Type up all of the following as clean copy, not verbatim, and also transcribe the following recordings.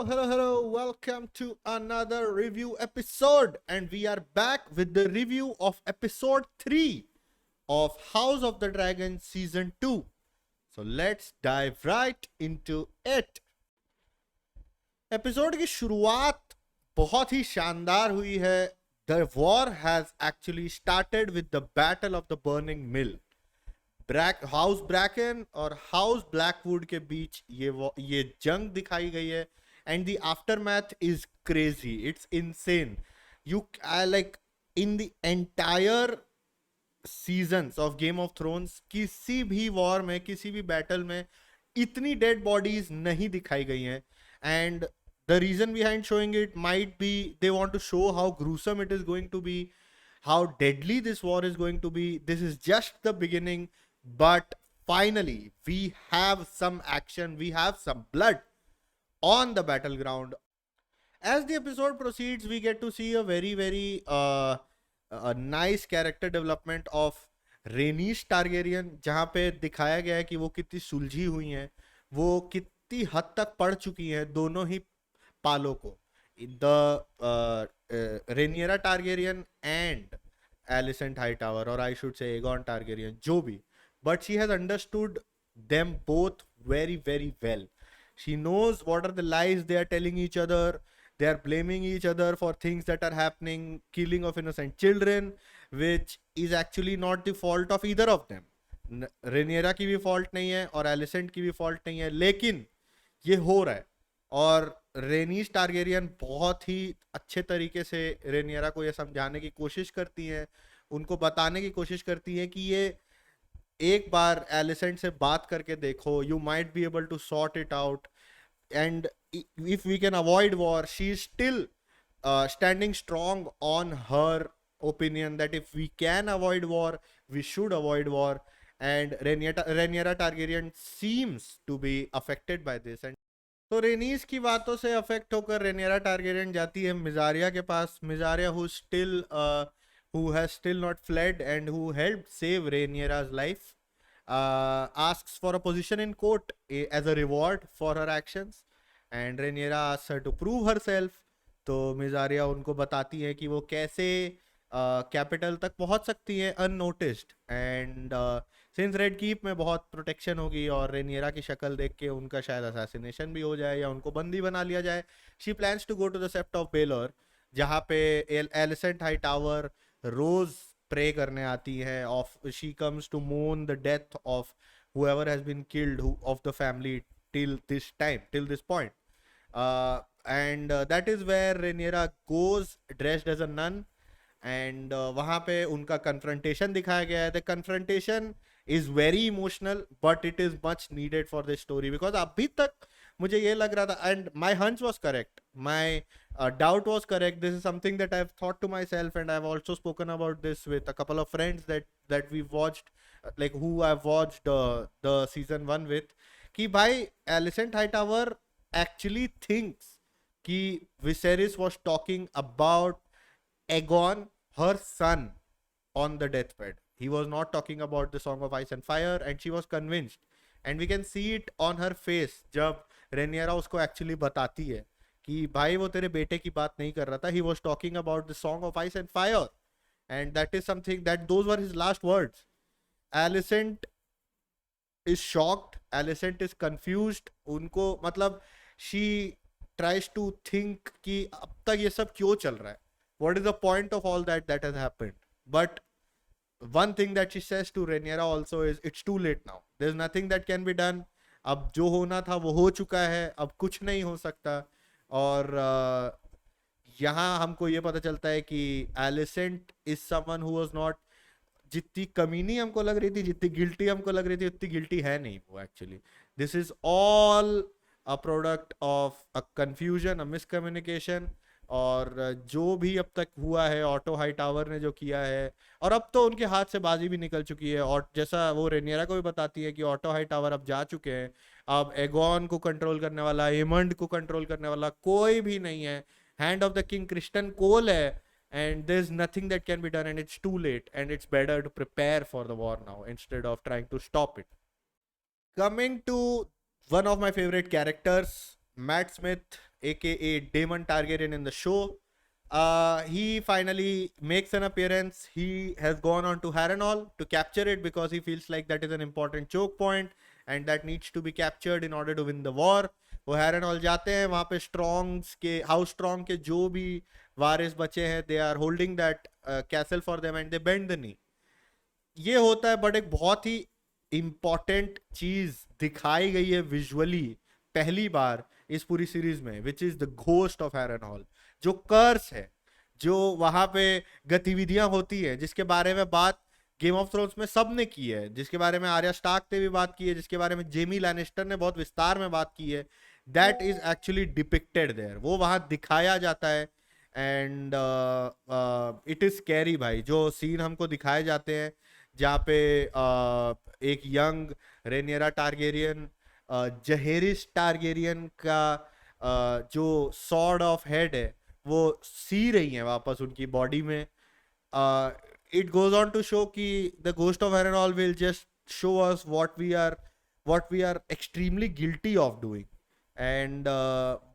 Hello. Welcome to another review episode. And we are back with the review of episode 3 of House of the Dragon season 2. So let's dive right into it. Episode की शुरुआत बहुत ही शानदार हुई है. The war has actually started with the battle of the burning mill. House Bracon और house Blackwood के बीच ये जंग दिखाई गई है. And the aftermath is crazy. It's insane. You like in the entire seasons of game of thrones किसी भी war में, किसी भी बैटल में इतनी डेड बॉडीज नहीं दिखाई गई हैं. And the reason behind showing it might be they want to show how gruesome it is going to be, how deadly this war is going to be. This is just the beginning, but finally we have some action, we have some blood on the battleground. As the episode proceeds, we get to see a very a nice character development of Rhaenys Targaryen, जहाँ पे दिखाया गया है कि वो कितनी सुलझी हुई हैं, वो कितनी हद तक पढ़ चुकी हैं दोनों ही पालो को. The Rhaenyra Targaryen and Alicent Hightower, or I should say Aegon Targaryen, जो भी, but she has understood them both very well. She knows what are the lies they are telling each other. They are blaming each other for things that are happening, killing of innocent children, which is actually not the fault of either of them. Rhaenyra की भी fault नहीं है और Alicent की भी fault नहीं है, लेकिन ये हो रहा है. और Rhaenys Targaryen बहुत ही अच्छे तरीके से Rhaenyra को ये समझाने की कोशिश करती हैं, उनको बताने की कोशिश करती हैं कि ये एक बार Alicent से बात करके देखो, you might be able to sort it out, and if we can avoid war. She is still standing strong on her opinion that if we can avoid war, we should avoid war. And Rhaenyra Targaryen seems to be affected by this. And तो रेनीस की बातों से affect होकर Rhaenyra Targaryen जाती है मिजारिया के पास. मिजारिया who has still not fled and who helped save Rhaenyra's life, asks for a position in court as a reward for her actions. And Rhaenyra asks her to prove herself. तो मिजारिया उनको बताती है कि वो कैसे कैपिटल तक पहुंच सकती है unnoticed. And since red keep में बहुत प्रोटेक्शन होगी और Rhaenyra की शक्ल देख के उनका शायद असैसिनेशन भी हो जाए या उनको बंदी बना लिया जाए, she plans to go to the sept of Baelor, जहाँ पे एलिसेंट हाईटावर रोज प्रे करने आती है. Of she comes to mourn the death of whoever has been killed of the family till this point. And that is where Rhaenyra goes dressed as a nun. And वहाँ पे उनका confrontation दिखाया गया है. The confrontation is very emotional, but it is much needed for this story, because अभी तक मुझे ये लग रहा था, and my hunch was correct, my doubt was correct. This is something that I've thought to myself, and I've also spoken about this with a couple of friends that we've watched, like who I've watched the season 1 with, कि भाई Alicent Hightower actually thinks कि Viserys was talking about Aegon, her son, on the deathbed. He was not talking about the Song of Ice and Fire, and she was convinced. And we can see it on her face जब Rhaenyra उसको actually बताती है कि भाई वो तेरे बेटे की बात नहीं कर रहा था. He was talking about the Song of Ice and Fire, and that is something that those were his last words. Alicent is shocked. Alicent is confused. उनको मतलब she tries to think कि अब तक ये सब क्यों चल रहा है. What is the point of all that has happened? But one thing that she says to Rhaenyra also is, it's too late now. There's nothing that can be done. अब जो होना था वो हो चुका है, अब कुछ नहीं हो सकता. और यहाँ हमको ये पता चलता है कि Alicent is someone who was not, जितनी कमीनी हमको लग रही थी, जितनी गिल्टी हमको लग रही थी, उतनी गिल्टी है नहीं वो actually. This is all a product of a confusion, a miscommunication. और जो भी अब तक हुआ है, ऑटो हाईटावर ने जो किया है, और अब तो उनके हाथ से बाजी भी निकल चुकी है. और जैसा वो Rhaenyra को भी बताती है कि ऑटो हाईटावर अब जा चुके हैं, अब एगॉन को कंट्रोल करने वाला, एमंड को कंट्रोल करने वाला कोई भी नहीं है. Hand of the king Criston Cole है, and there's nothing that can be done, and it's too late, and it's better to prepare for the war now instead of trying to stop it. Coming to one of my favorite characters, Matt Smith, aka Daemon Targaryen in the show. He finally makes an appearance. He has gone on to Harrenhal to capture it because he feels like that is an important choke point and that needs to be captured in order to win the war. वो हैरनॉल जाते हैं, वहाँ पे strongs के, house strong के जो भी वारिस बचे हैं, they are holding that castle for them and they bend the knee. ये होता है, बट एक बहुत ही इंपॉर्टेंट चीज दिखाई गई है विजुअली पहली बार इस पूरी सीरीज में, which is the ghost of heron hall. जो कर्स है, जो वहां पे गतिविधियां होती है, जिसके बारे में बात गेम ऑफ थ्रोन्स में सब ने की है, जिसके बारे में आर्या स्टार्क ने भी बात की है, जिसके बारे में जेमी लैनिस्टर ने बहुत विस्तार में बात की है, that is actually depicted there. वो वहां दिखाया जाता है. एंड इट इज स्कैरी भाई, जो सीन हमको दिखाए जाते हैं जहाँ पे एक यंग रेनियरा टारगेरियन, जहेरिस टारगेरियन का जो सॉर्ड ऑफ हेड है वो सी रही है वापस उनकी बॉडी में. It goes on to show कि the ghost of Harrenhal will just show us what we are extremely guilty of doing. And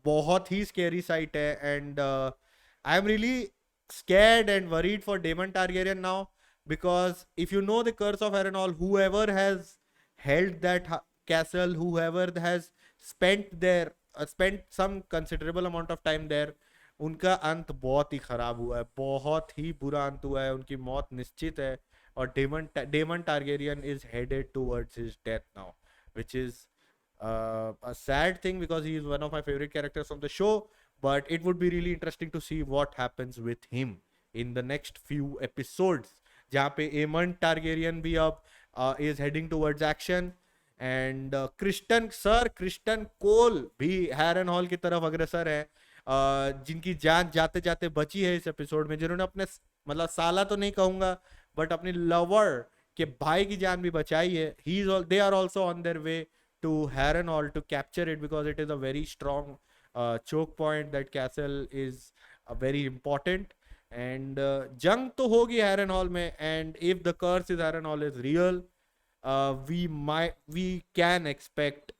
बहुत ही स्केरी साइट है. And I am really scared and worried for Daemon Targaryen now, because if you know the curse of Harrenhal, whoever has held that castle, whoever has spent some considerable amount of time there, उनका अंत बहुत ही खराब हुआ है, बहुत ही बुरा अंत हुआ है, उनकी मौत निश्चित है. और Daemon Targaryen is headed towards his death now, which is a sad thing because he is one of my favorite characters from the show. But it would be really interesting to see what happens with him in the next few episodes, जहाँ पे एमन Targaryen भी अब is heading towards action. And Criston Cole भी heron hall की तरफ अग्रसर है, जिनकी जान जाते जाते बची है इस एपिसोड में, जिन्होंने अपने मतलब साला तो नहीं कहूंगा बट अपनी लवर के भाई की जान भी बचाई है. They are also on their way to Harrenhal to capture it because it is a very strong choke point. That castle is very important. And जंग तो होगी हैरन हॉल में. and if the curse is heron hall is real, we can expect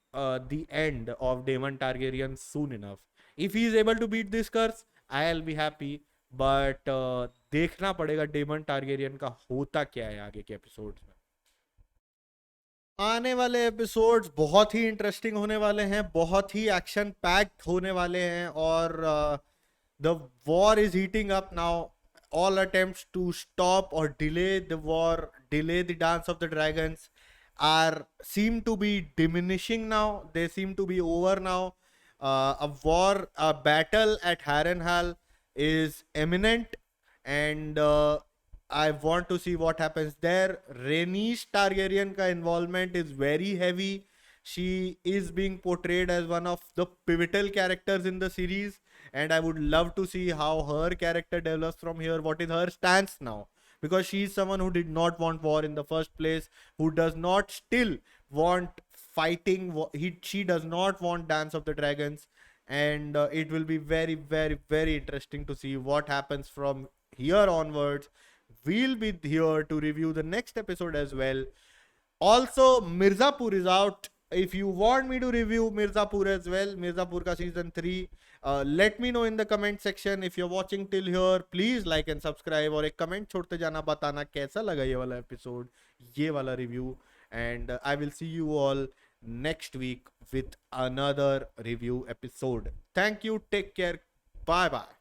the end of Daemon Targaryen soon enough. If he is able to beat this curse, I'll be happy. but देखना पड़ेगा daemon Targaryen का होता क्या है आगे के episodes में. आने वाले एपिसोड्स बहुत ही इंटरेस्टिंग होने वाले हैं, बहुत ही एक्शन पैक्ड होने वाले हैं. और the war is heating up now. All attempts to stop और delay the war, delay the dance of the dragons are seem to be diminishing now. They seem to be over now. A battle at Harrenhal is imminent, and I want to see what happens there. Rhaenys Targaryen ka involvement is very heavy. She is being portrayed as one of the pivotal characters in the series, and I would love to see how her character develops from here. What is her stance now? Because she is someone who did not want war in the first place, who does not still want fighting. She does not want Dance of the Dragons, and it will be very, very, very interesting to see what happens from here onwards. We'll be here to review the next episode as well. Also, Mirzapur is out. If you want me to review Mirzapur as well, Mirzapur ka season 3, let me know in the comment section. If you're watching till here, please like and subscribe. और एक comment छोड़ते जाना, बताना कैसा लगा ये वाला episode, ये वाला review. And I will see you all next week with another review episode. Thank you. Take care. Bye bye.